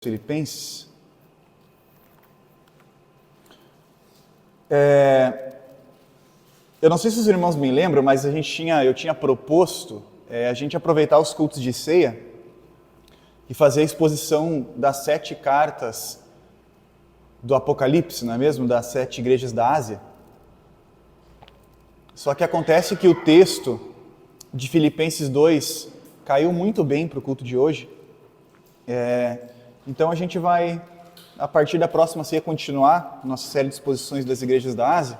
Filipenses. Eu não sei se os irmãos me lembram, mas eu tinha proposto a gente aproveitar os cultos de ceia e fazer a exposição das 7 cartas do Apocalipse, não é mesmo? Das 7 igrejas da Ásia. Só que acontece que o texto de Filipenses 2 caiu muito bem para o culto de hoje. Então a gente vai, a partir da próxima ceia, continuar nossa série de exposições das igrejas da Ásia.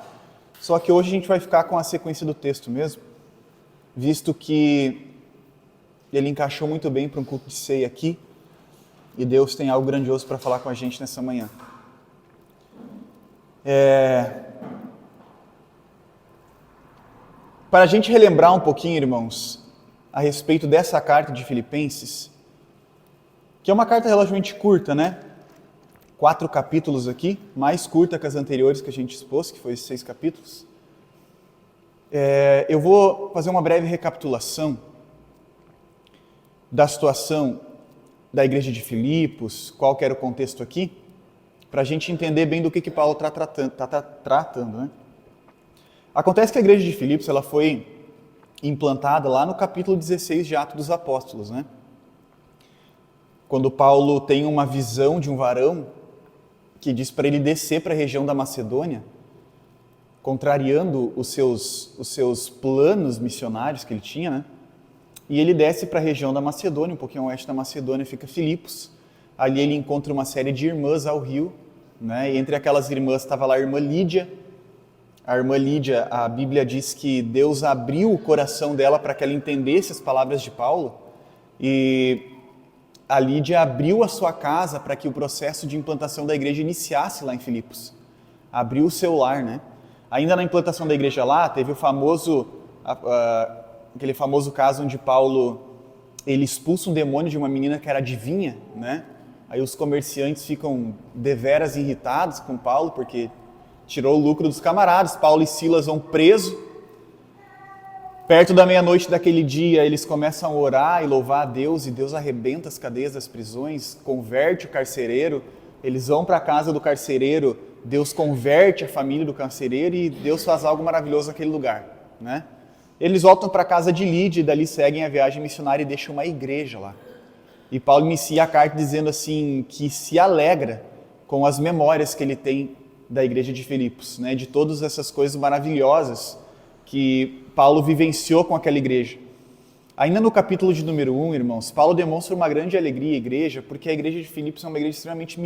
Só que hoje a gente vai ficar com a sequência do texto mesmo, visto que ele encaixou muito bem para um culto de ceia aqui, e Deus tem algo grandioso para falar com a gente nessa manhã. Para a gente relembrar um pouquinho, irmãos, a respeito dessa carta de Filipenses, que é uma carta relativamente curta, né? 4 capítulos aqui, mais curta que as anteriores que a gente expôs, que foi 6 capítulos. Eu vou fazer uma breve recapitulação da situação da igreja de Filipos, qual que era o contexto aqui, para a gente entender bem do que Paulo está tratando, né? Acontece que a igreja de Filipos ela foi implantada lá no capítulo 16 de Atos dos Apóstolos, né? Quando Paulo tem uma visão de um varão que diz para ele descer para a região da Macedônia, contrariando os seus planos missionários que ele tinha, né? E ele desce para a região da Macedônia, um pouquinho ao oeste da Macedônia fica Filipos. Ali ele encontra uma série de irmãs ao rio, né? E entre aquelas irmãs estava lá a irmã Lídia. A irmã Lídia, a Bíblia diz que Deus abriu o coração dela para que ela entendesse as palavras de Paulo, e a Lídia abriu a sua casa para que o processo de implantação da igreja iniciasse lá em Filipos. Abriu o seu lar, né? Ainda na implantação da igreja lá, teve aquele famoso caso onde Paulo ele expulsa um demônio de uma menina que era adivinha, né? Aí os comerciantes ficam deveras irritados com Paulo, porque tirou o lucro dos camaradas. Paulo e Silas vão presos. Perto da meia-noite daquele dia, eles começam a orar e louvar a Deus, e Deus arrebenta as cadeias das prisões, converte o carcereiro. Eles vão para a casa do carcereiro, Deus converte a família do carcereiro e Deus faz algo maravilhoso naquele lugar, né? Eles voltam para a casa de Lídia e dali seguem a viagem missionária e deixam uma igreja lá. E Paulo inicia a carta dizendo assim, que se alegra com as memórias que ele tem da igreja de Filipos, né? De todas essas coisas maravilhosas que Paulo vivenciou com aquela igreja. Ainda no capítulo de número 1, irmãos, Paulo demonstra uma grande alegria à igreja, porque a igreja de Filipos é uma igreja extremamente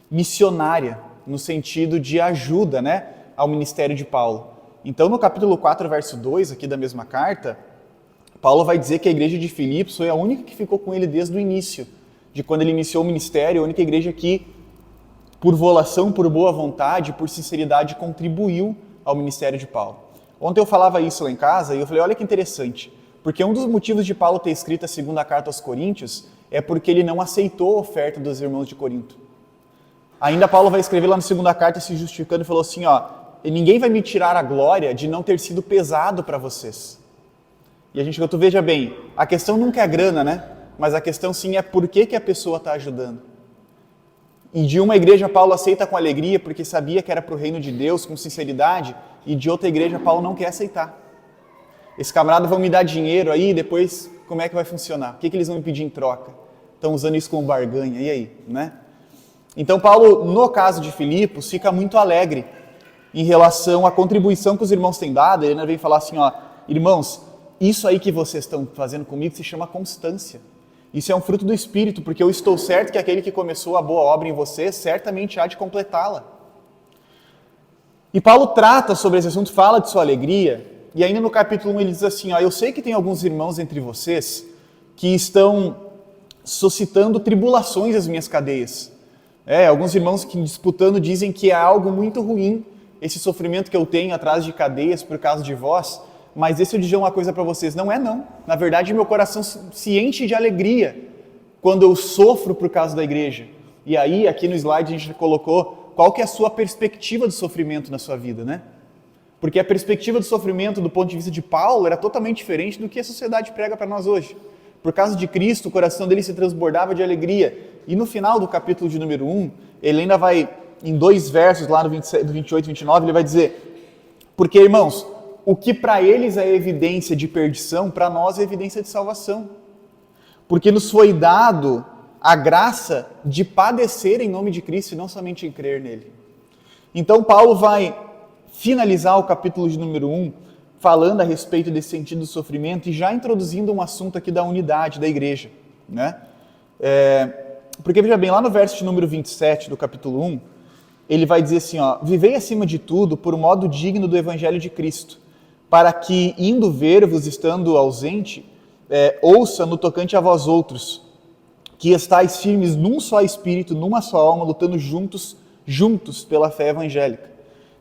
missionária, no sentido de ajuda, né, ao ministério de Paulo. Então, no capítulo 4, verso 2, aqui da mesma carta, Paulo vai dizer que a igreja de Filipos foi a única que ficou com ele desde o início, de quando ele iniciou o ministério, a única igreja que, por volação, por boa vontade, por sinceridade, contribuiu ao ministério de Paulo. Ontem eu falava isso lá em casa e eu falei, olha que interessante, porque um dos motivos de Paulo ter escrito a segunda carta aos Coríntios é porque ele não aceitou a oferta dos irmãos de Corinto. Ainda Paulo vai escrever lá na segunda carta se justificando e falou assim, ninguém vai me tirar a glória de não ter sido pesado para vocês. E a gente, tu veja bem, a questão nunca é a grana, né? Mas a questão sim é por que a pessoa está ajudando. E de uma igreja Paulo aceita com alegria porque sabia que era para o reino de Deus, com sinceridade, e de outra igreja Paulo não quer aceitar. Esse camarada vão me dar dinheiro aí, depois como é que vai funcionar? O que eles vão me pedir em troca? Estão usando isso como barganha, e aí? Né? Então Paulo, no caso de Filipos, fica muito alegre em relação à contribuição que os irmãos têm dado. Ele vem falar assim, irmãos, isso aí que vocês estão fazendo comigo se chama constância. Isso é um fruto do Espírito, porque eu estou certo que aquele que começou a boa obra em vocês, certamente há de completá-la. E Paulo trata sobre esse assunto, fala de sua alegria, e ainda no capítulo 1 ele diz assim, eu sei que tem alguns irmãos entre vocês que estão suscitando tribulações às minhas cadeias. Alguns irmãos que disputando dizem que é algo muito ruim esse sofrimento que eu tenho atrás de cadeias por causa de vós, mas deixa eu dizer uma coisa para vocês, não é não. Na verdade, meu coração se enche de alegria quando eu sofro por causa da igreja. E aí, aqui no slide, a gente colocou qual que é a sua perspectiva do sofrimento na sua vida, né? Porque a perspectiva do sofrimento, do ponto de vista de Paulo, era totalmente diferente do que a sociedade prega para nós hoje. Por causa de Cristo, o coração dele se transbordava de alegria. E no final do capítulo de número 1, ele ainda vai, em 2 versos, lá no 28 e 29, ele vai dizer: porque, irmãos, o que para eles é evidência de perdição, para nós é evidência de salvação. Porque nos foi dado a graça de padecer em nome de Cristo e não somente em crer nele. Então Paulo vai finalizar o capítulo de número 1 falando a respeito desse sentido do sofrimento e já introduzindo um assunto aqui da unidade da igreja, né? Porque veja bem, lá no verso de número 27 do capítulo 1, ele vai dizer assim, ó: vivei acima de tudo por modo digno do evangelho de Cristo, para que, indo ver-vos, estando ausente, ouça no tocante a vós outros, que estáis firmes num só espírito, numa só alma, lutando juntos pela fé evangélica.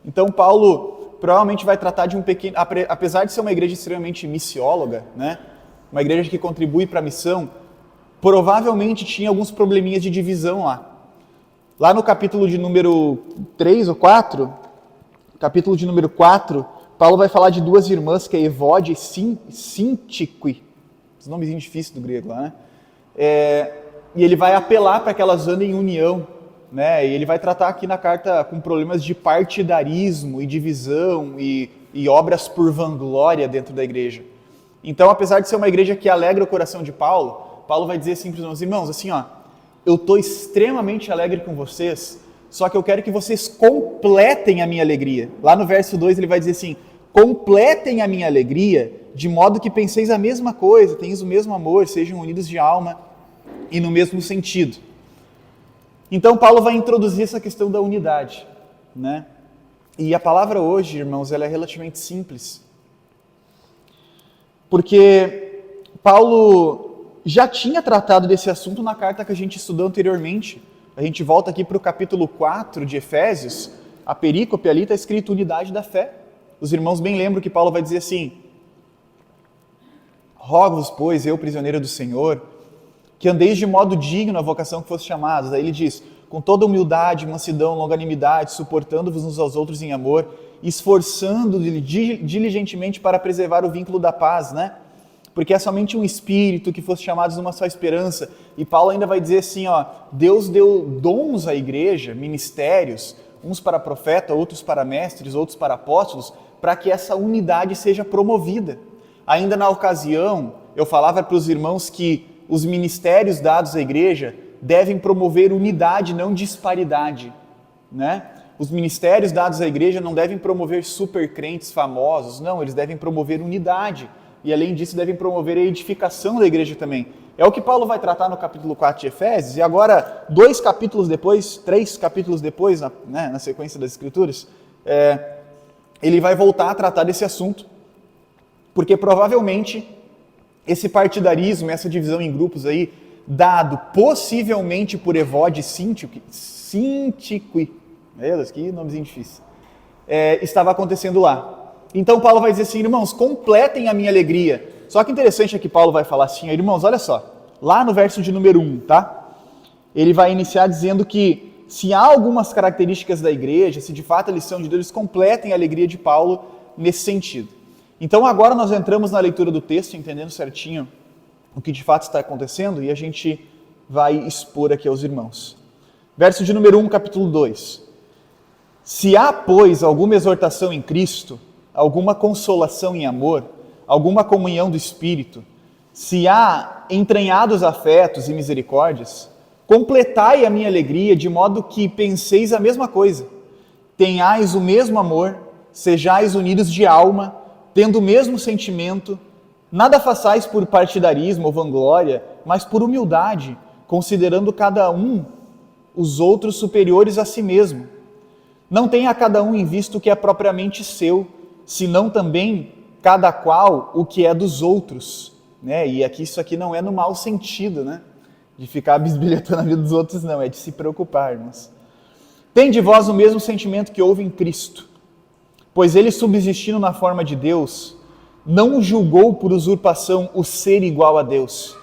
Então Paulo provavelmente vai tratar de um pequeno, apesar de ser uma igreja extremamente missióloga, né, uma igreja que contribui para a missão, provavelmente tinha alguns probleminhas de divisão lá. Lá no capítulo de número 3 ou 4, capítulo de número 4, Paulo vai falar de 2 irmãs, que é Evódia e Sintique, esse nomezinho difícil do grego lá, né? E ele vai apelar para que elas andem em união, né? E ele vai tratar aqui na carta com problemas de partidarismo e divisão e obras por vanglória dentro da igreja. Então, apesar de ser uma igreja que alegra o coração de Paulo, Paulo vai dizer assim para os meus irmãos, assim, ó: eu estou extremamente alegre com vocês, só que eu quero que vocês completem a minha alegria. Lá no verso 2 ele vai dizer assim: completem a minha alegria, de modo que penseis a mesma coisa, tenhais o mesmo amor, sejam unidos de alma e no mesmo sentido. Então Paulo vai introduzir essa questão da unidade, né? E a palavra hoje, irmãos, ela é relativamente simples, porque Paulo já tinha tratado desse assunto na carta que a gente estudou anteriormente. A gente volta aqui para o capítulo 4 de Efésios, a perícope ali está escrito unidade da fé. Os irmãos bem lembram que Paulo vai dizer assim: rogo-vos, pois, eu, prisioneiro do Senhor, que andeis de modo digno à vocação que fosse chamados. Aí ele diz: com toda humildade, mansidão, longanimidade, suportando-vos uns aos outros em amor, esforçando-vos diligentemente para preservar o vínculo da paz, né? Porque é somente um espírito que fosse chamados numa só esperança. E Paulo ainda vai dizer assim, ó: Deus deu dons à igreja, ministérios, uns para profeta, outros para mestres, outros para apóstolos, para que essa unidade seja promovida. Ainda na ocasião, eu falava para os irmãos que os ministérios dados à igreja devem promover unidade, não disparidade, né? Os ministérios dados à igreja não devem promover supercrentes famosos, não, eles devem promover unidade. E além disso devem promover a edificação da igreja também. É o que Paulo vai tratar no capítulo 4 de Efésios, e agora, 3 capítulos depois, na sequência das Escrituras, ele vai voltar a tratar desse assunto, porque provavelmente esse partidarismo, essa divisão em grupos aí, dado possivelmente por Evódia e Sintique, meu Deus, que nomezinho difícil, estava acontecendo lá. Então Paulo vai dizer assim: irmãos, completem a minha alegria. Só que interessante é que Paulo vai falar assim: irmãos, olha só, lá no verso de número 1, tá? Ele vai iniciar dizendo que se há algumas características da igreja, se de fato eles são de Deus, eles completem a alegria de Paulo nesse sentido. Então agora nós entramos na leitura do texto, entendendo certinho o que de fato está acontecendo, e a gente vai expor aqui aos irmãos. Verso de número 1, capítulo 2. Se há, pois, alguma exortação em Cristo, alguma consolação em amor, alguma comunhão do Espírito, se há entranhados afetos e misericórdias, completai a minha alegria de modo que penseis a mesma coisa, tenhais o mesmo amor, sejais unidos de alma, tendo o mesmo sentimento, nada façais por partidarismo ou vanglória, mas por humildade, considerando cada um os outros superiores a si mesmo. Não tenha cada um em vista o que é propriamente seu, senão também cada qual o que é dos outros, né? E aqui isso aqui não é no mau sentido, né? De ficar bisbilhotando a vida dos outros, não, é de se preocupar, irmãos. Tende vós o mesmo sentimento que houve em Cristo, pois ele, subsistindo na forma de Deus, não julgou por usurpação o ser igual a Deus,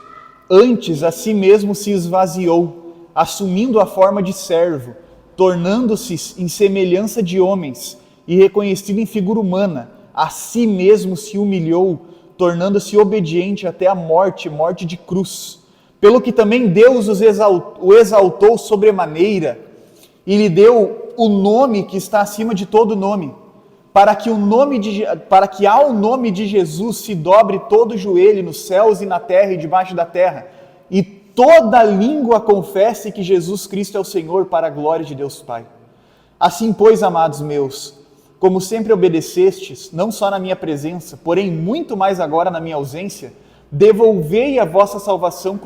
antes a si mesmo se esvaziou, assumindo a forma de servo, tornando-se em semelhança de homens, e reconhecido em figura humana, a si mesmo se humilhou, tornando-se obediente até a morte, morte de cruz. pelo que também Deus o exaltou sobremaneira e lhe deu o nome que está acima de todo nome, para que ao nome de Jesus se dobre todo o joelho nos céus e na terra e debaixo da terra, e toda língua confesse que Jesus Cristo é o Senhor, para a glória de Deus Pai. Assim, pois, amados meus, como sempre obedecestes, não só na minha presença, porém muito mais agora na minha ausência, desenvolvei a vossa salvação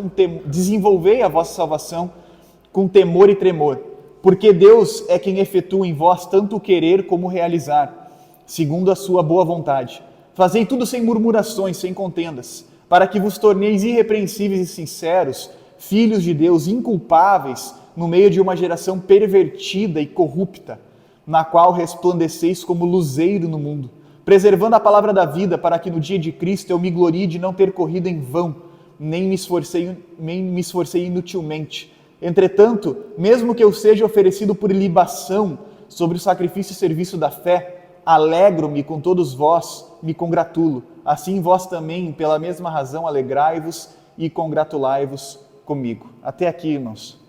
com temor e tremor, porque Deus é quem efetua em vós tanto o querer como o realizar, segundo a sua boa vontade. Fazei tudo sem murmurações, sem contendas, para que vos torneis irrepreensíveis e sinceros, filhos de Deus, inculpáveis, no meio de uma geração pervertida e corrupta, na qual resplandeceis como luzeiro no mundo, preservando a palavra da vida, para que no dia de Cristo eu me glorie de não ter corrido em vão, nem me esforcei inutilmente. Entretanto, mesmo que eu seja oferecido por libação sobre o sacrifício e serviço da fé, alegro-me com todos vós, me congratulo. Assim vós também, pela mesma razão, alegrai-vos e congratulai-vos comigo. Até aqui, irmãos.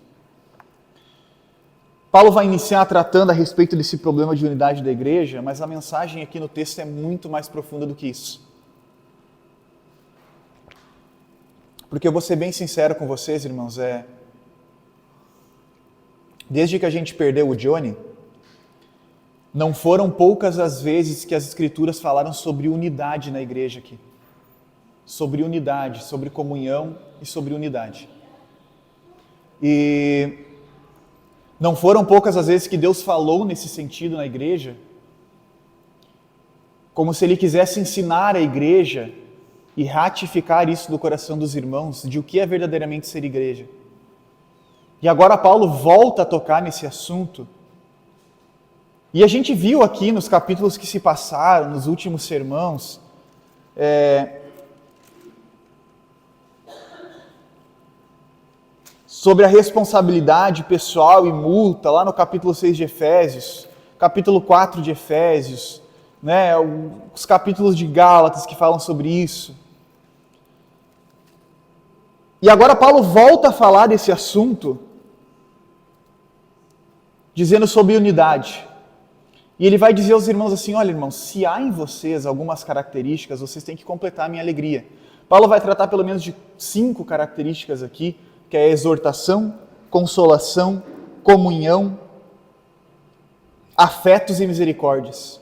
Paulo vai iniciar tratando a respeito desse problema de unidade da igreja, mas a mensagem aqui no texto é muito mais profunda do que isso. Porque eu vou ser bem sincero com vocês, irmãos, desde que a gente perdeu o Johnny, não foram poucas as vezes que as Escrituras falaram sobre unidade na igreja aqui. Sobre unidade, sobre comunhão e sobre unidade. E não foram poucas as vezes que Deus falou nesse sentido na igreja, como se Ele quisesse ensinar a igreja e ratificar isso no coração dos irmãos, de o que é verdadeiramente ser igreja. E agora Paulo volta a tocar nesse assunto. E a gente viu aqui nos capítulos que se passaram, nos últimos sermãos, sobre a responsabilidade pessoal e multa, lá no capítulo 6 de Efésios, capítulo 4 de Efésios, né, os capítulos de Gálatas que falam sobre isso. E agora Paulo volta a falar desse assunto, dizendo sobre unidade. E ele vai dizer aos irmãos assim: olha, irmãos, se há em vocês algumas características, vocês têm que completar a minha alegria. Paulo vai tratar pelo menos de 5 características aqui, que é a exortação, consolação, comunhão, afetos e misericórdias.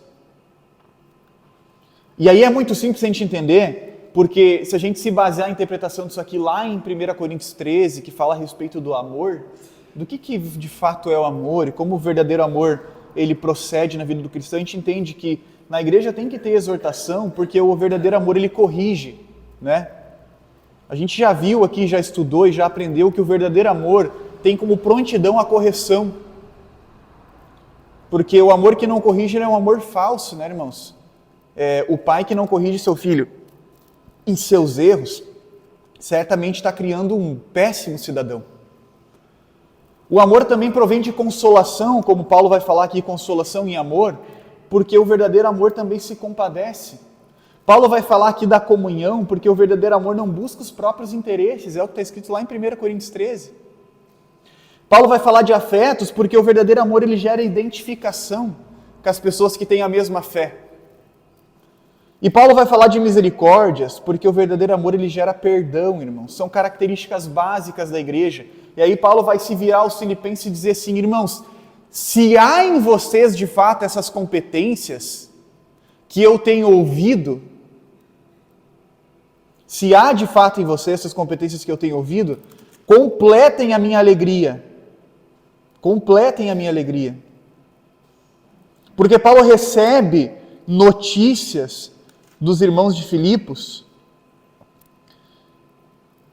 E aí é muito simples a gente entender, porque se a gente se basear na interpretação disso aqui lá em 1 Coríntios 13, que fala a respeito do amor, do que de fato é o amor e como o verdadeiro amor ele procede na vida do cristão, a gente entende que na igreja tem que ter exortação, porque o verdadeiro amor ele corrige, né? A gente já viu aqui, já estudou e já aprendeu que o verdadeiro amor tem como prontidão a correção. Porque o amor que não corrige é um amor falso, né, irmãos? O pai que não corrige seu filho em seus erros, certamente está criando um péssimo cidadão. O amor também provém de consolação, como Paulo vai falar aqui, consolação em amor, porque o verdadeiro amor também se compadece. Paulo vai falar aqui da comunhão, porque o verdadeiro amor não busca os próprios interesses, é o que está escrito lá em 1 Coríntios 13. Paulo vai falar de afetos, porque o verdadeiro amor ele gera identificação com as pessoas que têm a mesma fé. E Paulo vai falar de misericórdias, porque o verdadeiro amor ele gera perdão, irmãos. São características básicas da igreja. E aí Paulo vai se virar aos Filipenses e dizer assim: irmãos, se há em vocês de fato essas competências que eu tenho ouvido, se há de fato em vocês essas competências que eu tenho ouvido, completem a minha alegria. Completem a minha alegria. Porque Paulo recebe notícias dos irmãos de Filipos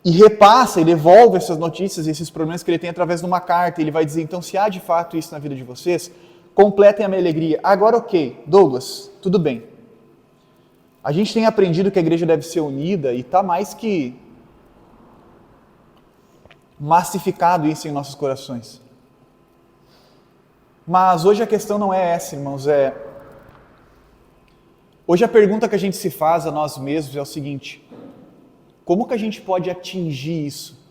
e repassa e devolve essas notícias e esses problemas que ele tem através de uma carta. Ele vai dizer: então, se há de fato isso na vida de vocês, completem a minha alegria. Agora, ok, Douglas, tudo bem. A gente tem aprendido que a igreja deve ser unida e está mais que massificado isso em nossos corações. Mas hoje a questão não é essa, irmãos, Hoje a pergunta que a gente se faz a nós mesmos é o seguinte: como que a gente pode atingir isso?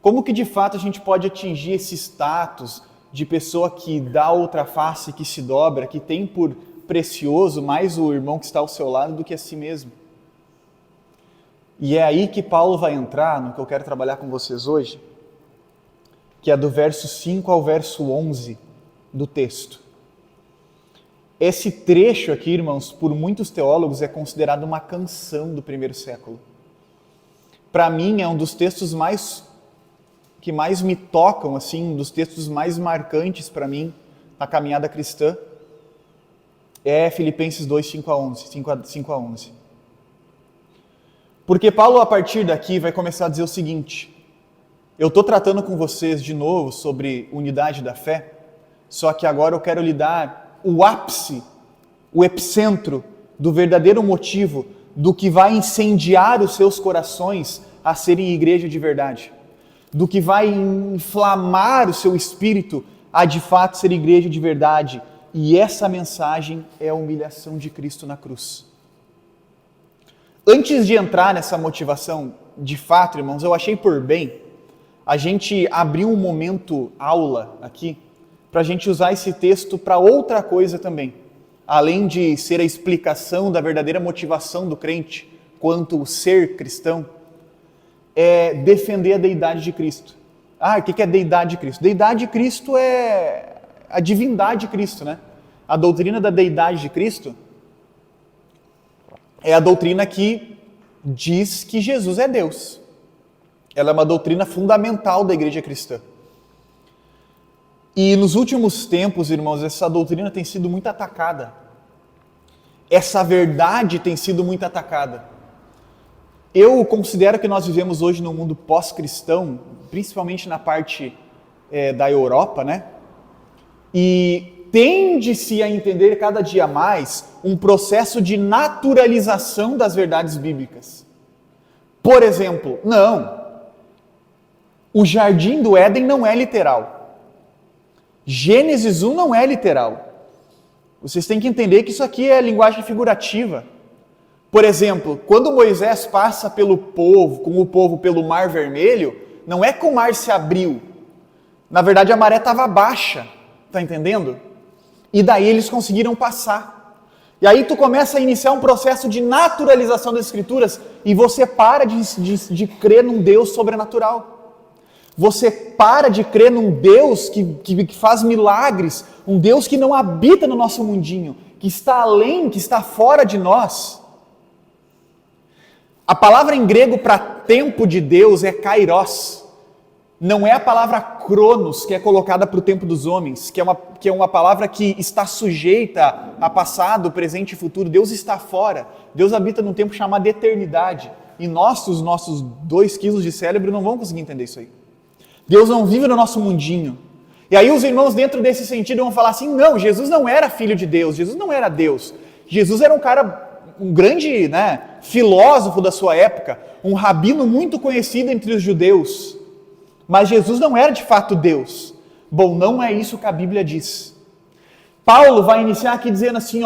Como que de fato a gente pode atingir esse status de pessoa que dá outra face, que se dobra, que tem por precioso mais o irmão que está ao seu lado do que a si mesmo? E é aí que Paulo vai entrar no que eu quero trabalhar com vocês hoje, que é do verso 5 ao verso 11 do texto. Esse trecho aqui, irmãos, por muitos teólogos é considerado uma canção do primeiro século. Para mim, é um dos textos que mais me tocam, assim, um dos textos mais marcantes para mim na caminhada cristã, é Filipenses 2, 5 a 11. Porque Paulo, a partir daqui, vai começar a dizer o seguinte: eu estou tratando com vocês de novo sobre unidade da fé, só que agora eu quero lhe dar o ápice, o epicentro do verdadeiro motivo do que vai incendiar os seus corações a serem igreja de verdade, do que vai inflamar o seu espírito a de fato ser igreja de verdade. E essa mensagem é a humilhação de Cristo na cruz. Antes de entrar nessa motivação, de fato, irmãos, eu achei por bem a gente abrir um momento aula aqui, para a gente usar esse texto para outra coisa também. Além de ser a explicação da verdadeira motivação do crente quanto o ser cristão, é defender a deidade de Cristo. O que é a deidade de Cristo? Deidade de Cristo é a divindade de Cristo, né? A doutrina da deidade de Cristo é a doutrina que diz que Jesus é Deus. Ela é uma doutrina fundamental da igreja cristã. E nos últimos tempos, irmãos, essa doutrina tem sido muito atacada. Essa verdade tem sido muito atacada. Eu considero que nós vivemos hoje num mundo pós-cristão, principalmente na parte da Europa, né? E tende-se a entender cada dia mais um processo de naturalização das verdades bíblicas. Por exemplo, o jardim do Éden não é literal. Gênesis 1 não é literal. Vocês têm que entender que isso aqui é linguagem figurativa. Por exemplo, quando Moisés passa com o povo pelo Mar Vermelho, não é que o mar se abriu. Na verdade, a maré estava baixa. Está entendendo? E daí eles conseguiram passar. E aí tu começa a iniciar um processo de naturalização das Escrituras e você para de crer num Deus sobrenatural. Você para de crer num Deus que faz milagres, um Deus que não habita no nosso mundinho, que está além, que está fora de nós. A palavra em grego para tempo de Deus é kairos. Não é a palavra cronos, que é colocada para o tempo dos homens, que é uma palavra que está sujeita a passado, presente e futuro. Deus está fora. Deus habita num tempo chamado eternidade. E os nossos 2 quilos de cérebro não vão conseguir entender isso aí. Deus não vive no nosso mundinho. E aí os irmãos, dentro desse sentido, vão falar assim: não, Jesus não era filho de Deus, Jesus não era Deus. Jesus era um grande, filósofo da sua época, um rabino muito conhecido entre os judeus. Mas Jesus não era de fato Deus. Bom, não é isso que a Bíblia diz. Paulo vai iniciar aqui dizendo assim,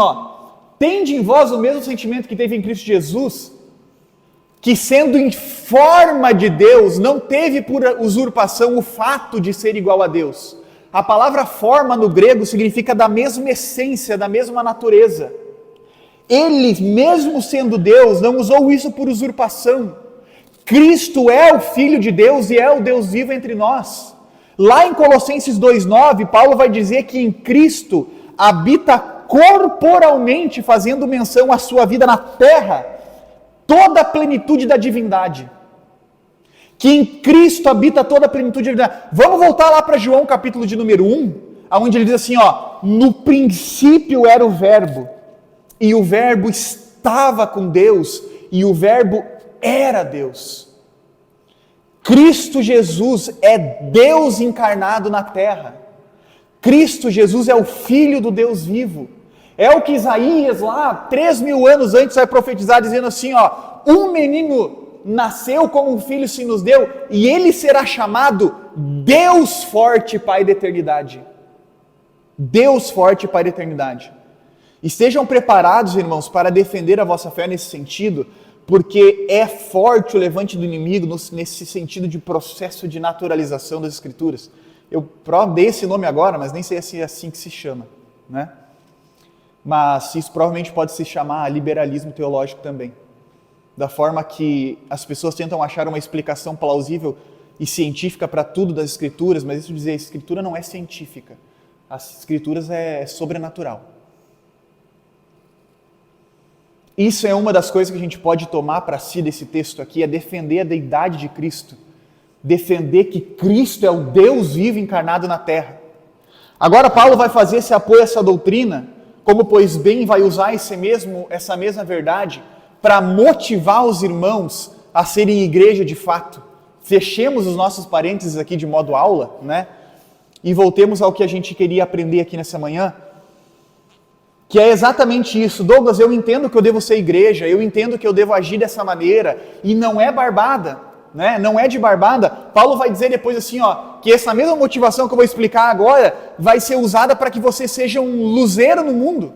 tende em vós o mesmo sentimento que teve em Cristo Jesus, que sendo em forma de Deus, não teve por usurpação o fato de ser igual a Deus. A palavra forma no grego significa da mesma essência, da mesma natureza. Ele, mesmo sendo Deus, não usou isso por usurpação. Cristo é o Filho de Deus e é o Deus vivo entre nós. Lá em Colossenses 2,9, Paulo vai dizer que em Cristo habita corporalmente, fazendo menção à sua vida na terra, toda a plenitude da divindade. Que em Cristo habita toda a plenitude da divindade. Vamos voltar lá para João capítulo de número 1, onde ele diz assim, no princípio era o Verbo, e o Verbo estava com Deus, e o Verbo era Deus. Cristo Jesus é Deus encarnado na terra. Cristo Jesus é o Filho do Deus vivo. É o que Isaías lá, 3.000 anos antes, vai profetizar, dizendo assim, um menino nasceu como um filho se nos deu, e ele será chamado Deus forte, Pai da eternidade. Deus forte, Pai da eternidade. Estejam preparados, irmãos, para defender a vossa fé nesse sentido, porque é forte o levante do inimigo nesse sentido de processo de naturalização das Escrituras. Eu dei esse nome agora, mas nem sei se é assim que se chama, né? Mas isso provavelmente pode se chamar liberalismo teológico também. Da forma que as pessoas tentam achar uma explicação plausível e científica para tudo das Escrituras, mas isso dizer, a Escritura não é científica. As Escrituras é sobrenatural. Isso é uma das coisas que a gente pode tomar para si desse texto aqui, é defender a deidade de Cristo. Defender que Cristo é o Deus vivo encarnado na terra. Agora Paulo vai fazer esse apoio a essa doutrina, como pois bem vai usar essa mesma verdade para motivar os irmãos a serem igreja de fato. Fechemos os nossos parênteses aqui de modo aula, né? E voltemos ao que a gente queria aprender aqui nessa manhã, que é exatamente isso. Douglas, eu entendo que eu devo ser igreja, eu entendo que eu devo agir dessa maneira, e não é barbada, né? Não é de barbada. Paulo vai dizer depois assim, que essa mesma motivação que eu vou explicar agora vai ser usada para que você seja um luzeiro no mundo.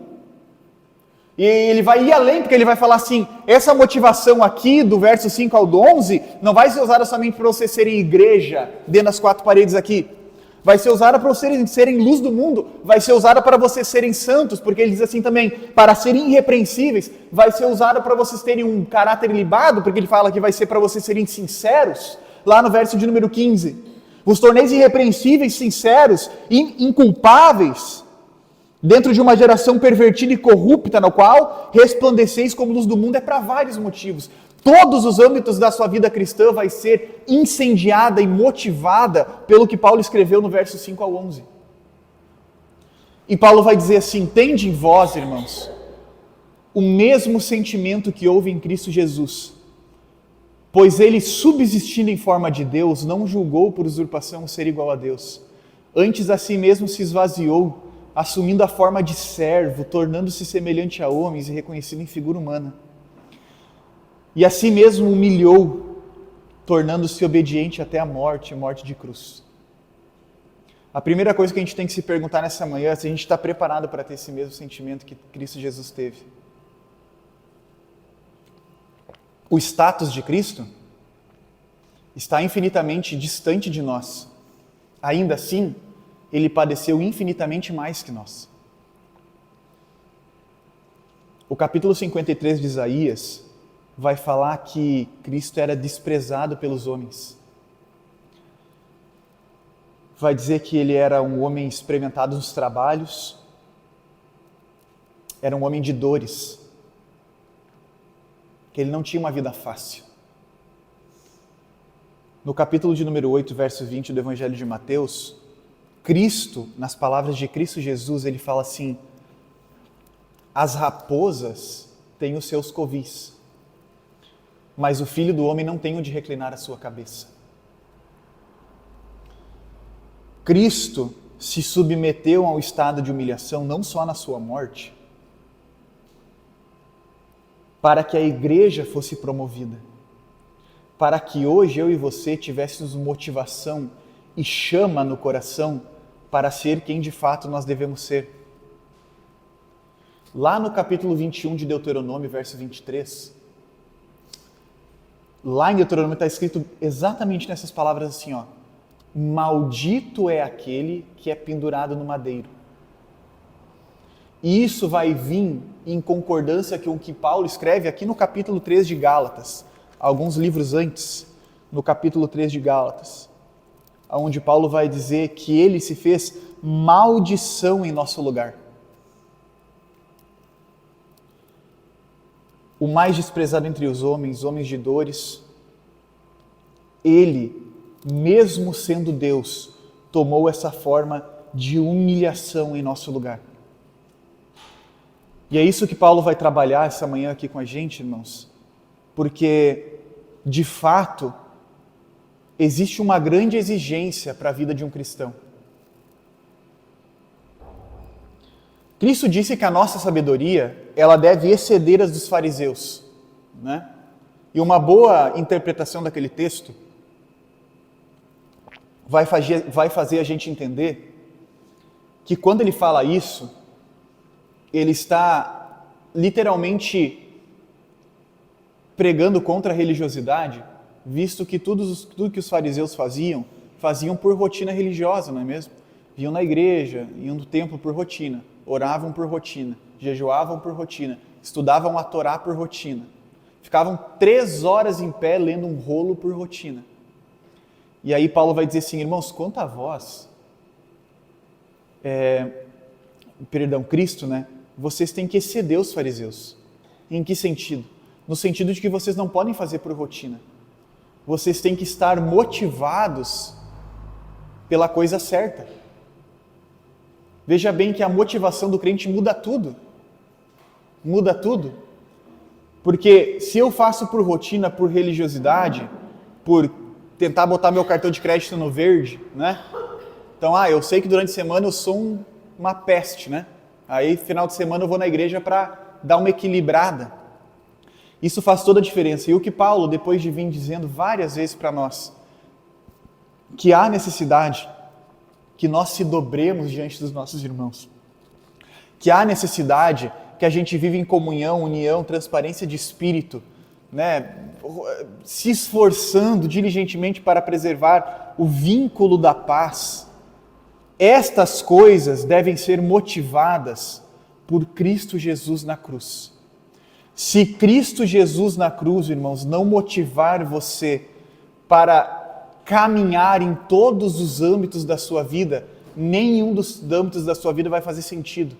E ele vai ir além, porque ele vai falar assim, essa motivação aqui, do verso 5 ao 11, não vai ser usada somente para você ser igreja, dentro das quatro paredes aqui. Vai ser usada para vocês serem luz do mundo, vai ser usada para vocês serem santos, porque ele diz assim também, para serem irrepreensíveis, vai ser usada para vocês terem um caráter ilibado, porque ele fala que vai ser para vocês serem sinceros, lá no verso de número 15. Vos torneis irrepreensíveis, sinceros, inculpáveis, dentro de uma geração pervertida e corrupta, no qual resplandeceis como luz do mundo, é para vários motivos. Todos os âmbitos da sua vida cristã vai ser incendiada e motivada pelo que Paulo escreveu no verso 5 ao 11. E Paulo vai dizer assim, tende em vós, irmãos, o mesmo sentimento que houve em Cristo Jesus, pois ele, subsistindo em forma de Deus, não julgou por usurpação ser igual a Deus. Antes a si mesmo se esvaziou, assumindo a forma de servo, tornando-se semelhante a homens e reconhecido em figura humana. E a si mesmo humilhou, tornando-se obediente até a morte de cruz. A primeira coisa que a gente tem que se perguntar nessa manhã é se a gente está preparado para ter esse mesmo sentimento que Cristo Jesus teve. O status de Cristo está infinitamente distante de nós. Ainda assim, ele padeceu infinitamente mais que nós. O capítulo 53 de Isaías vai falar que Cristo era desprezado pelos homens. Vai dizer que ele era um homem experimentado nos trabalhos, era um homem de dores, que ele não tinha uma vida fácil. No capítulo de número 8, verso 20 do Evangelho de Mateus, Cristo, nas palavras de Cristo Jesus, ele fala assim, as raposas têm os seus covis, mas o Filho do Homem não tem onde reclinar a sua cabeça. Cristo se submeteu a um estado de humilhação, não só na sua morte, para que a igreja fosse promovida, para que hoje eu e você tivéssemos motivação e chama no coração para ser quem de fato nós devemos ser. Lá no capítulo 21 de Deuteronômio, verso 23, lá em Deuteronômio está escrito exatamente nessas palavras assim, maldito é aquele que é pendurado no madeiro. E isso vai vir em concordância com o que Paulo escreve aqui no capítulo 3 de Gálatas, alguns livros antes, no capítulo 3 de Gálatas, onde Paulo vai dizer que ele se fez maldição em nosso lugar. O mais desprezado entre os homens, homens de dores, ele, mesmo sendo Deus, tomou essa forma de humilhação em nosso lugar. E é isso que Paulo vai trabalhar essa manhã aqui com a gente, irmãos, porque, de fato, existe uma grande exigência para a vida de um cristão. Cristo disse que a nossa sabedoria, ela deve exceder as dos fariseus, né? E uma boa interpretação daquele texto vai fazer a gente entender que quando ele fala isso, ele está literalmente pregando contra a religiosidade, visto que tudo que os fariseus faziam por rotina religiosa, não é mesmo? Iam na igreja, iam no templo por rotina, oravam por rotina, jejuavam por rotina, estudavam a Torá por rotina. Ficavam 3 horas em pé lendo um rolo por rotina. E aí Paulo vai dizer assim, irmãos, quanto a vós, Cristo, né? Vocês têm que exceder os fariseus. Em que sentido? No sentido de que vocês não podem fazer por rotina. Vocês têm que estar motivados pela coisa certa. Veja bem que a motivação do crente muda tudo. Muda tudo. Porque se eu faço por rotina, por religiosidade, por tentar botar meu cartão de crédito no verde, né? Então, eu sei que durante a semana eu sou uma peste, né? Aí, final de semana eu vou na igreja para dar uma equilibrada. Isso faz toda a diferença. E o que Paulo, depois de vir dizendo várias vezes para nós, que há necessidade que nós se dobremos diante dos nossos irmãos, que há necessidade que a gente vive em comunhão, união, transparência de espírito, né? Se esforçando diligentemente para preservar o vínculo da paz. Estas coisas devem ser motivadas por Cristo Jesus na cruz. Se Cristo Jesus na cruz, irmãos, não motivar você para caminhar em todos os âmbitos da sua vida, nenhum dos âmbitos da sua vida vai fazer sentido.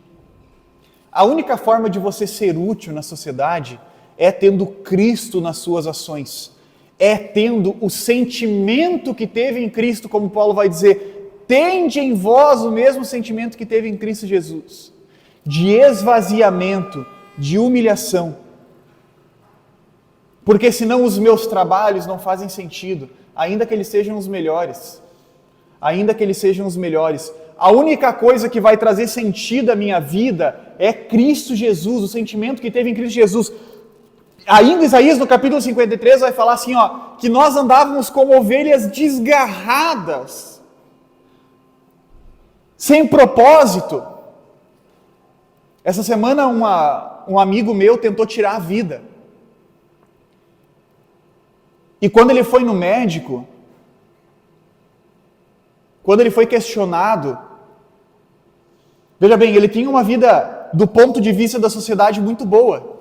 A única forma de você ser útil na sociedade é tendo Cristo nas suas ações, é tendo o sentimento que teve em Cristo, como Paulo vai dizer, tende em vós o mesmo sentimento que teve em Cristo Jesus, de esvaziamento, de humilhação, porque senão os meus trabalhos não fazem sentido, ainda que eles sejam os melhores, a única coisa que vai trazer sentido à minha vida é Cristo Jesus, o sentimento que teve em Cristo Jesus. Ainda Isaías, no capítulo 53, vai falar assim, que nós andávamos como ovelhas desgarradas, sem propósito. Essa semana um amigo meu tentou tirar a vida. E quando ele foi no médico, quando ele foi questionado, veja bem, ele tinha uma vida, do ponto de vista da sociedade, muito boa.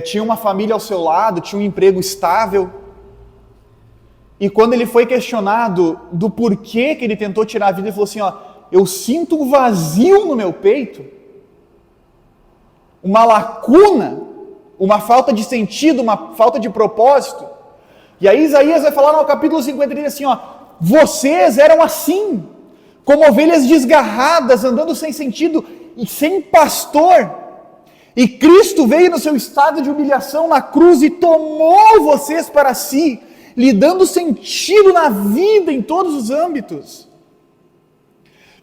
Tinha uma família ao seu lado, tinha um emprego estável. E quando ele foi questionado do porquê que ele tentou tirar a vida, ele falou assim, eu sinto um vazio no meu peito, uma lacuna, uma falta de sentido, uma falta de propósito. E aí Isaías vai falar no capítulo 53 assim, vocês eram assim, como ovelhas desgarradas, andando sem sentido e sem pastor. E Cristo veio no seu estado de humilhação na cruz e tomou vocês para si, lhe dando sentido na vida em todos os âmbitos.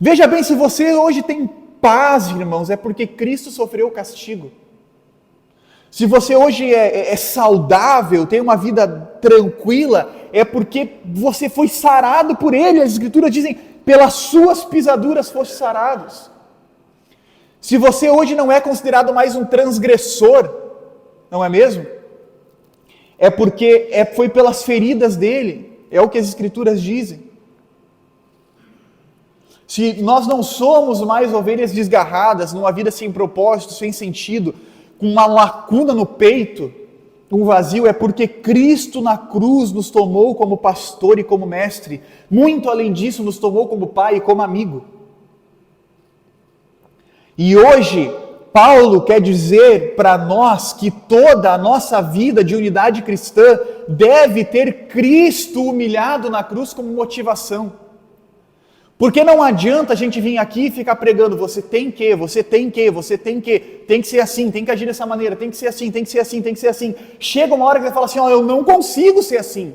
Veja bem, se você hoje tem paz, irmãos, é porque Cristo sofreu o castigo. Se você hoje é saudável, tem uma vida tranquila, é porque você foi sarado por Ele. As Escrituras dizem, pelas suas pisaduras foste sarados. Se você hoje não é considerado mais um transgressor, não é mesmo? É porque foi pelas feridas dele, é o que as Escrituras dizem. Se nós não somos mais ovelhas desgarradas, numa vida sem propósito, sem sentido, com uma lacuna no peito, um vazio, é porque Cristo na cruz nos tomou como pastor e como mestre. Muito além disso, nos tomou como pai e como amigo. E hoje, Paulo quer dizer para nós que toda a nossa vida de unidade cristã deve ter Cristo humilhado na cruz como motivação. Porque não adianta a gente vir aqui e ficar pregando, você tem que ser assim, tem que agir dessa maneira, tem que ser assim, tem que ser assim, tem que ser assim. Chega uma hora que você fala assim, eu não consigo ser assim.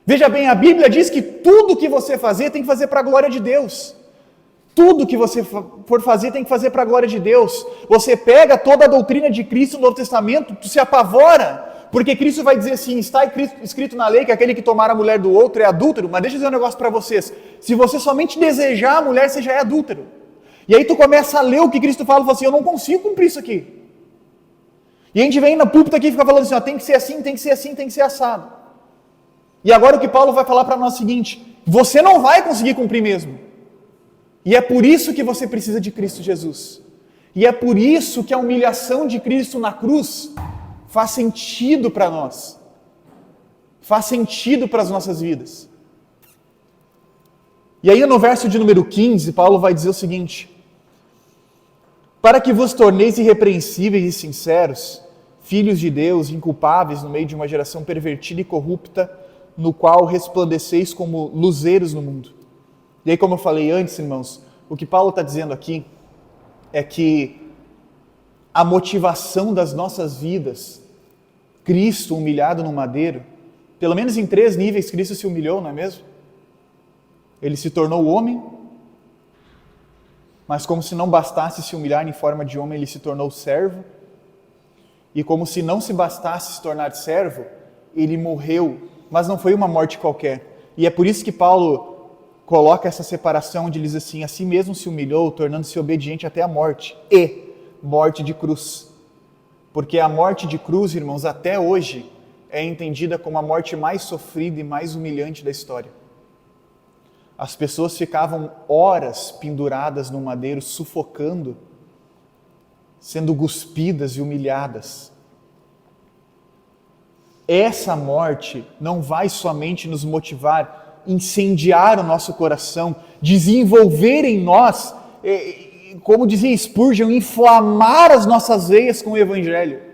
Veja bem, a Bíblia diz que tudo que você fazer tem que fazer para a glória de Deus. Tudo que você for fazer tem que fazer para a glória de Deus. Você pega toda a doutrina de Cristo no Novo Testamento, tu se apavora, porque Cristo vai dizer assim, está escrito na lei que aquele que tomar a mulher do outro é adúltero, mas deixa eu dizer um negócio para vocês, se você somente desejar a mulher, você já é adúltero. E aí tu começa a ler o que Cristo fala e fala assim, eu não consigo cumprir isso aqui. E a gente vem na púlpito aqui e fica falando assim, ó, tem que ser assim, tem que ser assim, tem que ser assado. E agora o que Paulo vai falar para nós é o seguinte, você não vai conseguir cumprir mesmo. E é por isso que você precisa de Cristo Jesus. E é por isso que a humilhação de Cristo na cruz faz sentido para nós. Faz sentido para as nossas vidas. E aí no verso de número 15, Paulo vai dizer o seguinte, para que vos torneis irrepreensíveis e sinceros, filhos de Deus, inculpáveis no meio de uma geração pervertida e corrupta, no qual resplandeceis como luzeiros no mundo. E aí, como eu falei antes, irmãos, o que Paulo está dizendo aqui é que a motivação das nossas vidas, Cristo humilhado no madeiro, pelo menos em 3 níveis Cristo se humilhou, não é mesmo? Ele se tornou homem, mas como se não bastasse se humilhar em forma de homem, ele se tornou servo. E como se não se bastasse se tornar servo, ele morreu, mas não foi uma morte qualquer. E é por isso que Paulo coloca essa separação onde ele diz assim, a si mesmo se humilhou, tornando-se obediente até a morte, e morte de cruz. Porque a morte de cruz, irmãos, até hoje é entendida como a morte mais sofrida e mais humilhante da história. As pessoas ficavam horas penduradas no madeiro, sufocando, sendo cuspidas e humilhadas. Essa morte não vai somente nos motivar, incendiar o nosso coração, desenvolver em nós, como dizia Spurgeon, inflamar as nossas veias com o Evangelho.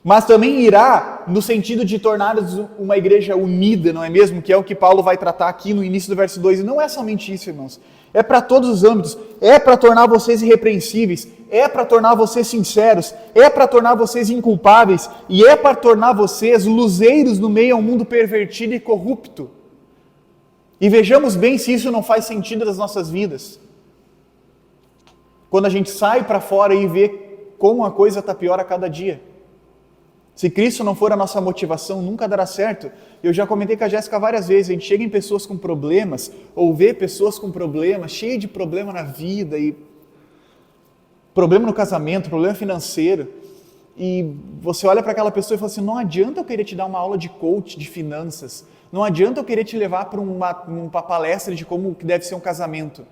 Mas também irá no sentido de tornar-nos uma igreja unida, não é mesmo? Que é o que Paulo vai tratar aqui no início do verso 2. E não é somente isso, irmãos. É para todos os âmbitos. É para tornar vocês irrepreensíveis. É para tornar vocês sinceros. É para tornar vocês inculpáveis. E é para tornar vocês luzeiros no meio a um mundo pervertido e corrupto. E vejamos bem se isso não faz sentido nas nossas vidas. Quando a gente sai para fora e vê como a coisa está pior a cada dia. Se Cristo não for a nossa motivação, nunca dará certo. Eu já comentei com a Jéssica várias vezes, a gente chega em pessoas com problemas, ou vê pessoas com problemas, cheio de problema na vida, e problema no casamento, problema financeiro, e você olha para aquela pessoa e fala assim, não adianta eu querer te dar uma aula de coach, de finanças, não adianta eu querer te levar para uma palestra de como que deve ser um casamento.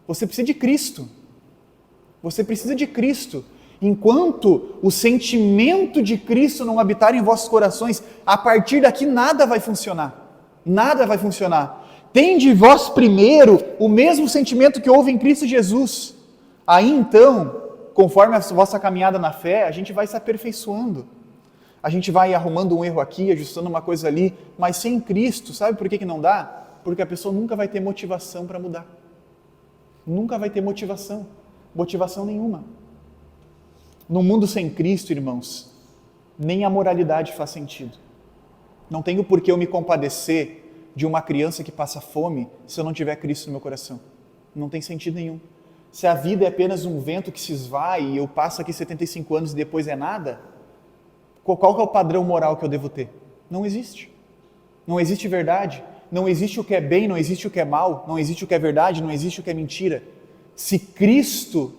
Você precisa de Cristo. Você precisa de Cristo. Enquanto o sentimento de Cristo não habitar em vossos corações, a partir daqui nada vai funcionar. Nada vai funcionar. Tende vós primeiro o mesmo sentimento que houve em Cristo Jesus. Aí então, conforme a vossa caminhada na fé, a gente vai se aperfeiçoando. A gente vai arrumando um erro aqui, ajustando uma coisa ali, mas sem Cristo, sabe por que não dá? Porque a pessoa nunca vai ter motivação para mudar. Nunca vai ter motivação nenhuma. No mundo sem Cristo, irmãos, nem a moralidade faz sentido. Não tenho por que eu me compadecer de uma criança que passa fome se eu não tiver Cristo no meu coração. Não tem sentido nenhum. Se a vida é apenas um vento que se esvai e eu passo aqui 75 anos e depois é nada, qual que é o padrão moral que eu devo ter? Não existe. Não existe verdade. Não existe o que é bem, não existe o que é mal. Não existe o que é verdade, não existe o que é mentira. Se Cristo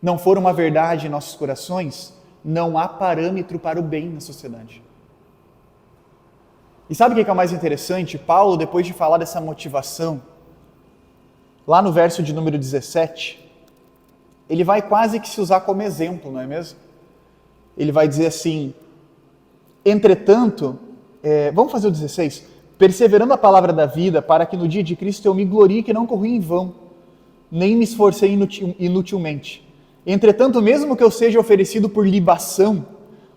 não for uma verdade em nossos corações, não há parâmetro para o bem na sociedade. E sabe o que é o mais interessante? Paulo, depois de falar dessa motivação, lá no verso de número 17, ele vai quase que se usar como exemplo, não é mesmo? Ele vai dizer assim, entretanto, vamos fazer o 16, perseverando a palavra da vida, para que no dia de Cristo eu me glorie que não corri em vão, nem me esforcei inutilmente. Entretanto, mesmo que eu seja oferecido por libação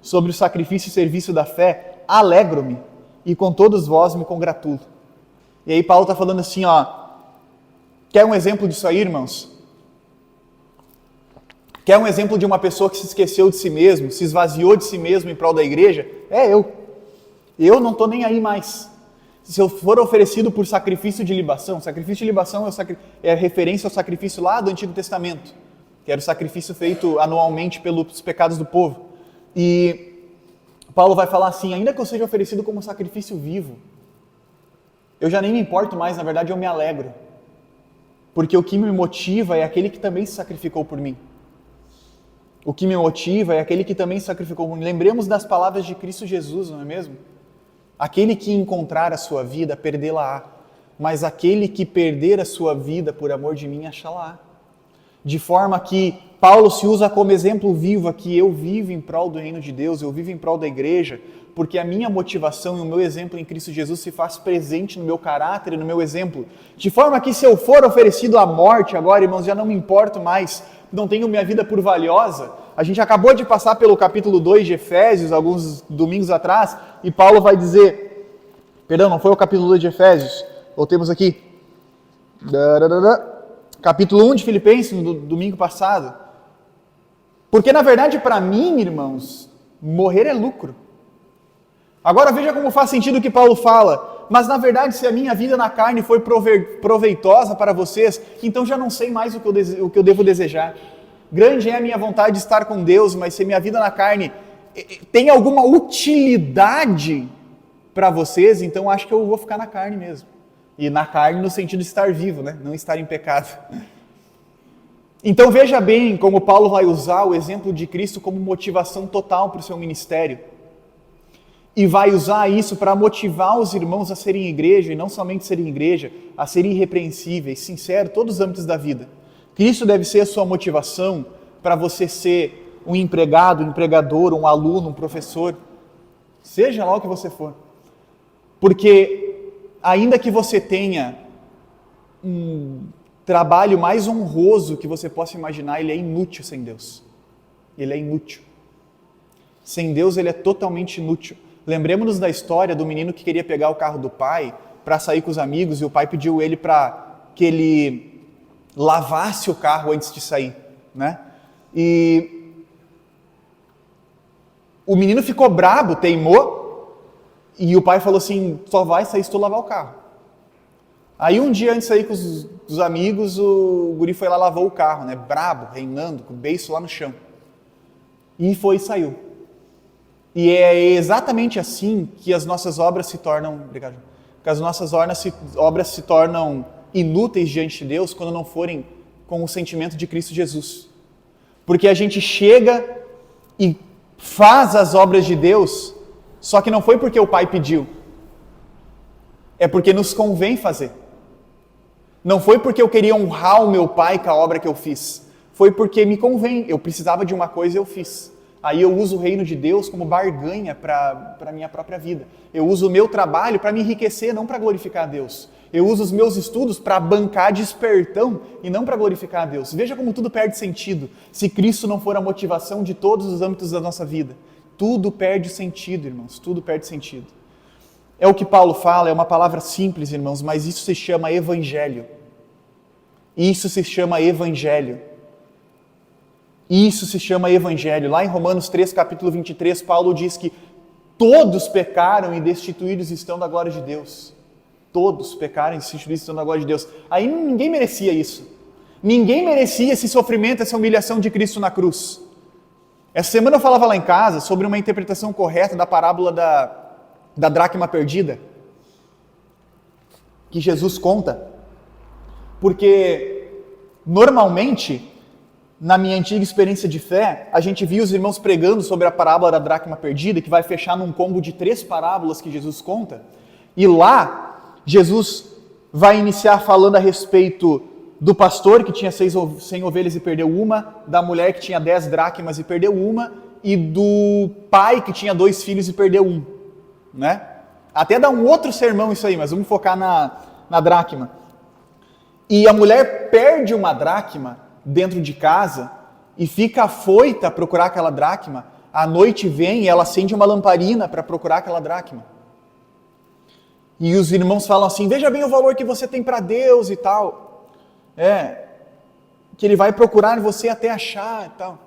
sobre o sacrifício e serviço da fé, alegro-me e com todos vós me congratulo. E aí Paulo está falando assim, quer um exemplo disso aí, irmãos? Quer um exemplo de uma pessoa que se esqueceu de si mesmo, se esvaziou de si mesmo em prol da igreja? É eu. Eu não estou nem aí mais. Se eu for oferecido por sacrifício de libação é referência ao sacrifício lá do Antigo Testamento, que era o sacrifício feito anualmente pelos pecados do povo. E Paulo vai falar assim, ainda que eu seja oferecido como sacrifício vivo, eu já nem me importo mais, na verdade eu me alegro. Porque o que me motiva é aquele que também se sacrificou por mim. O que me motiva é aquele que também sacrificou. Lembremos das palavras de Cristo Jesus, não é mesmo? Aquele que encontrar a sua vida, perdê-la-á. Mas aquele que perder a sua vida por amor de mim, achá-la-á. De forma que Paulo se usa como exemplo vivo aqui. Eu vivo em prol do reino de Deus, eu vivo em prol da igreja, porque a minha motivação e o meu exemplo em Cristo Jesus se faz presente no meu caráter e no meu exemplo. De forma que se eu for oferecido à morte agora, irmãos, já não me importo mais, não tenho minha vida por valiosa. A gente acabou de passar pelo capítulo 2 de Efésios, alguns domingos atrás, e Paulo vai dizer, perdão, não foi o capítulo 2 de Efésios, voltemos aqui, capítulo 1 de Filipenses, no domingo passado. Porque na verdade para mim, irmãos, morrer é lucro. Agora veja como faz sentido o que Paulo fala, mas na verdade se a minha vida na carne foi proveitosa para vocês, então já não sei mais o que eu devo desejar. Grande é a minha vontade de estar com Deus, mas se a minha vida na carne tem alguma utilidade para vocês, então acho que eu vou ficar na carne mesmo. E na carne no sentido de estar vivo, né? Não estar em pecado. Então veja bem como Paulo vai usar o exemplo de Cristo como motivação total para o seu ministério. E vai usar isso para motivar os irmãos a serem igreja, e não somente serem igreja, a serem irrepreensíveis, sinceros, todos os âmbitos da vida. Cristo deve ser a sua motivação para você ser um empregado, um empregador, um aluno, um professor, seja lá o que você for. Porque ainda que você tenha um trabalho mais honroso que você possa imaginar, ele é inútil sem Deus. Ele é inútil. Sem Deus ele é totalmente inútil. Lembremos-nos da história do menino que queria pegar o carro do pai para sair com os amigos, e o pai pediu ele para que ele lavasse o carro antes de sair, né? E o menino ficou brabo, teimou, e o pai falou assim, só vai sair se tu lavar o carro. Aí um dia antes de sair com os amigos, o guri foi lá, lavou o carro, né? Brabo, reinando, com o beiço lá no chão. E foi e saiu. E é exatamente assim que as nossas obras se tornam, obrigado, que as nossas obras se tornam inúteis diante de Deus quando não forem com o sentimento de Cristo Jesus. Porque a gente chega e faz as obras de Deus, só que não foi porque o Pai pediu, é porque nos convém fazer. Não foi porque eu queria honrar o meu Pai com a obra que eu fiz, foi porque me convém, eu precisava de uma coisa e eu fiz. Aí eu uso o reino de Deus como barganha para a minha própria vida. Eu uso o meu trabalho para me enriquecer, não para glorificar a Deus. Eu uso os meus estudos para bancar despertão e não para glorificar a Deus. Veja como tudo perde sentido se Cristo não for a motivação de todos os âmbitos da nossa vida. Tudo perde sentido, irmãos, tudo perde sentido. É o que Paulo fala, é uma palavra simples, irmãos, mas isso se chama evangelho. Isso se chama evangelho. Isso se chama evangelho. Lá em Romanos 3, capítulo 23, Paulo diz que todos pecaram e destituídos estão da glória de Deus. Todos pecaram e destituídos estão da glória de Deus. Aí ninguém merecia isso. Ninguém merecia esse sofrimento, essa humilhação de Cristo na cruz. Essa semana eu falava lá em casa sobre uma interpretação correta da parábola da dracma perdida, que Jesus conta. Porque, normalmente, na minha antiga experiência de fé, a gente via os irmãos pregando sobre a parábola da dracma perdida, que vai fechar num combo de 3 parábolas que Jesus conta. E lá, Jesus vai iniciar falando a respeito do pastor que tinha 100 ovelhas e perdeu uma, da mulher que tinha 10 dracmas e perdeu uma, e do pai que tinha 2 filhos e perdeu um. Né? Até dá um outro sermão isso aí, mas vamos focar na dracma. E a mulher perde uma dracma dentro de casa e fica afoita a procurar aquela dracma. À noite vem e ela acende uma lamparina para procurar aquela dracma. E os irmãos falam assim, veja bem o valor que você tem para Deus e tal. Que Ele vai procurar você até achar e tal.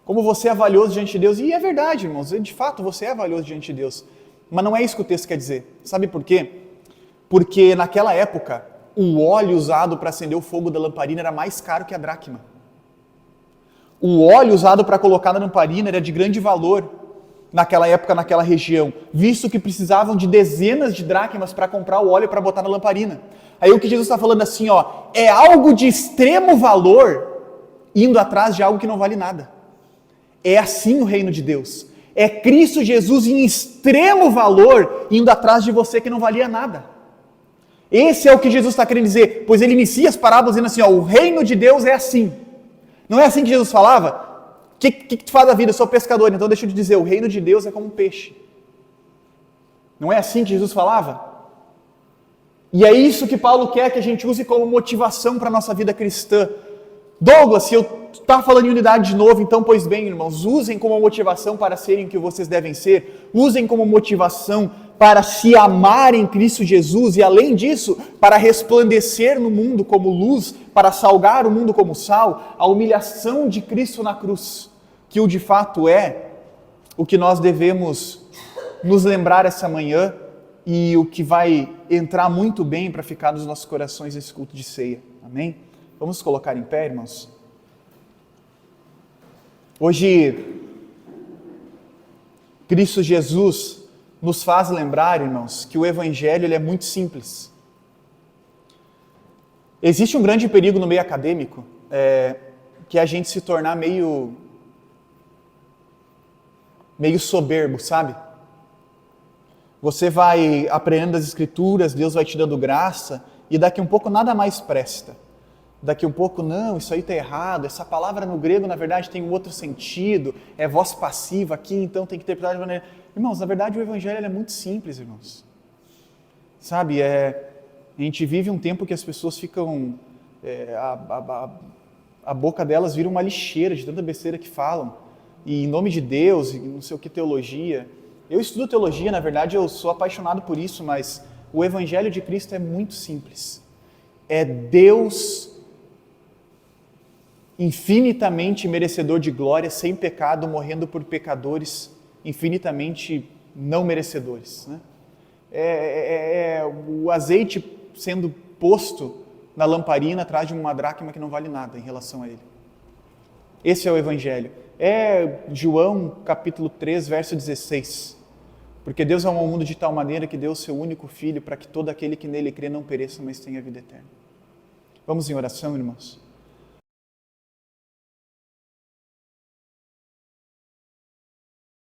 Como você é valioso diante de Deus. E é verdade, irmãos, de fato você é valioso diante de Deus. Mas não é isso que o texto quer dizer. Sabe por quê? Porque naquela época, o óleo usado para acender o fogo da lamparina era mais caro que a dracma. O óleo usado para colocar na lamparina era de grande valor naquela época, naquela região, visto que precisavam de dezenas de dracmas para comprar o óleo para botar na lamparina. Aí o que Jesus está falando assim, é algo de extremo valor indo atrás de algo que não vale nada. É assim o reino de Deus. É Cristo Jesus em extremo valor indo atrás de você que não valia nada. Esse é o que Jesus está querendo dizer, pois ele inicia as parábolas dizendo assim, o reino de Deus é assim. Não é assim que Jesus falava? O que tu faz da vida? Eu sou pescador, então deixa eu te dizer, o reino de Deus é como um peixe. Não é assim que Jesus falava? E é isso que Paulo quer que a gente use como motivação para a nossa vida cristã. Douglas, se eu estou falando em unidade de novo, então, pois bem, irmãos, usem como motivação para serem o que vocês devem ser, usem como motivação para se amar em Cristo Jesus e, além disso, para resplandecer no mundo como luz, para salgar o mundo como sal, a humilhação de Cristo na cruz, que o de fato é o que nós devemos nos lembrar essa manhã e o que vai entrar muito bem para ficar nos nossos corações nesse culto de ceia. Amém? Vamos colocar em pé, irmãos? Hoje, Cristo Jesus nos faz lembrar, irmãos, que o Evangelho ele é muito simples. Existe um grande perigo no meio acadêmico, que é a gente se tornar meio soberbo, sabe? Você vai aprendendo as Escrituras, Deus vai te dando graça, e daqui um pouco nada mais presta. Daqui um pouco, não, isso aí está errado, essa palavra no grego, na verdade, tem um outro sentido, é voz passiva aqui, então tem que interpretar de maneira... Irmãos, na verdade, o Evangelho é muito simples, irmãos. Sabe, a gente vive um tempo que as pessoas ficam... a boca delas vira uma lixeira de tanta besteira que falam, e em nome de Deus, e não sei o que, teologia... Eu estudo teologia, na verdade eu sou apaixonado por isso, mas o Evangelho de Cristo é muito simples. É Deus infinitamente merecedor de glória, sem pecado, morrendo por pecadores infinitamente não merecedores. Né? O azeite sendo posto na lamparina atrás de uma dracma que não vale nada em relação a ele. Esse é o Evangelho. É João capítulo 3, verso 16. Porque Deus amou o mundo de tal maneira que deu o seu único Filho para que todo aquele que nele crê não pereça, mas tenha vida eterna. Vamos em oração, irmãos?